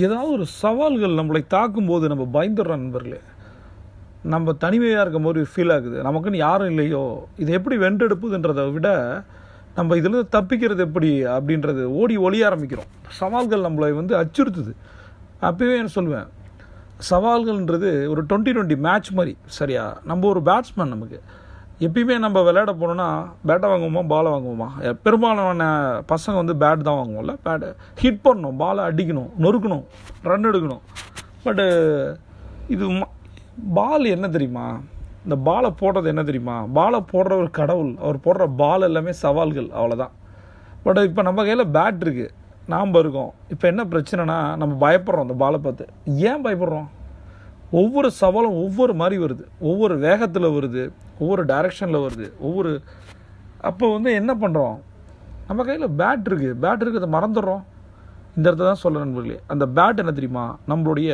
ஏதாவது ஒரு சவால்கள் நம்மளை தாக்கும்போது நம்ம பயந்துடுறோம் நண்பர்களே. நம்ம தனிமையாக இருக்கும் போது ஃபீல் ஆகுது, நமக்குன்னு யாரும் இல்லையோ, இதை எப்படி வென்றெடுப்புதுன்றதை விட நம்ம இதில் தப்பிக்கிறது எப்படி அப்படின்றது ஓடி ஒளிய ஆரம்பிக்கிறோம். சவால்கள் நம்மளை அச்சுறுத்துது. அப்போவே நான் சொல்லுவேன், சவால்கள்ன்றது ஒரு 20-20 மேட்ச் மாதிரி. சரியா? நம்ம ஒரு பேட்ஸ்மேன். நமக்கு எப்பயுமே நம்ம விளையாட போனோன்னா பேட்டை வாங்குவோமா பாலை வாங்குவோமா? பெரும்பாலான பசங்க பேட் தான் வாங்குவோம்ல. பேட்டை ஹிட் பண்ணணும், பாலை அடிக்கணும், நொறுக்கணும், ரன் எடுக்கணும். பட்டு இது பால் என்ன தெரியுமா? இந்த பாலை போடுறது என்ன தெரியுமா? பாலை போடுற ஒரு கடவுள், அவர் போடுற பால் எல்லாமே சவால்கள், அவ்வளோதான். பட் இப்போ நம்ம கையில் பேட் இருக்குது, நாம் இருக்கோம். இப்போ என்ன பிரச்சனைனா, நம்ம பயப்படுறோம் அந்த பாலை பார்த்து. ஏன் பயப்படுறோம்? ஒவ்வொரு சவாலும் ஒவ்வொரு மாதிரி வருது, ஒவ்வொரு வேகத்தில் வருது, ஒவ்வொரு டைரெக்ஷனில் வருது, அப்போ என்ன பண்ணுறோம்? நம்ம கையில் பேட் இருக்கிறத மறந்துடுறோம். இந்த இடத்த தான் சொல்ல நண்பர்களே, அந்த பேட் என்ன தெரியுமா? நம்மளுடைய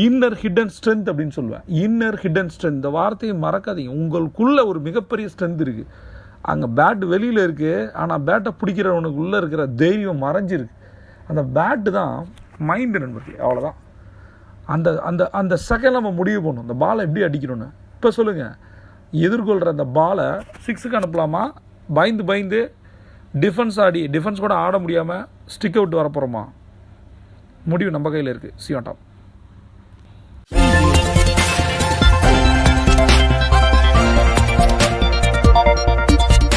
இன்னர் ஹிடன் ஸ்ட்ரென்த் அப்படின்னு சொல்லுவேன். இன்னர் ஹிடன் ஸ்ட்ரென்த், இந்த வார்த்தையை மறக்காதீங்க. உங்களுக்குள்ளே ஒரு மிகப்பெரிய ஸ்ட்ரென்த் இருக்குது. அங்கே பேட் வெளியில் இருக்குது, ஆனால் பேட்டை பிடிக்கிறவனுக்கு உள்ளே இருக்கிற தைரியம் மறைஞ்சிருக்கு. அந்த பேட்டு தான் மைண்டு நண்பர்களே, அவ்வளோதான். அந்த அந்த அந்த செகண்ட் நம்ம முடிவு பண்ணணும், இந்த பாலை எப்படி அடிக்கணும்னு. இப்போ சொல்லுங்கள், எதிர்கொள்கிற அந்த பாலை 6க்கு அனுப்பலாமா? பயந்து டிஃபென்ஸ் கூட ஆட முடியாமல் ஸ்டிக் அவுட் வரப்போகிறோமா? முடிவு நம்ம கையில் இருக்குது. C on top.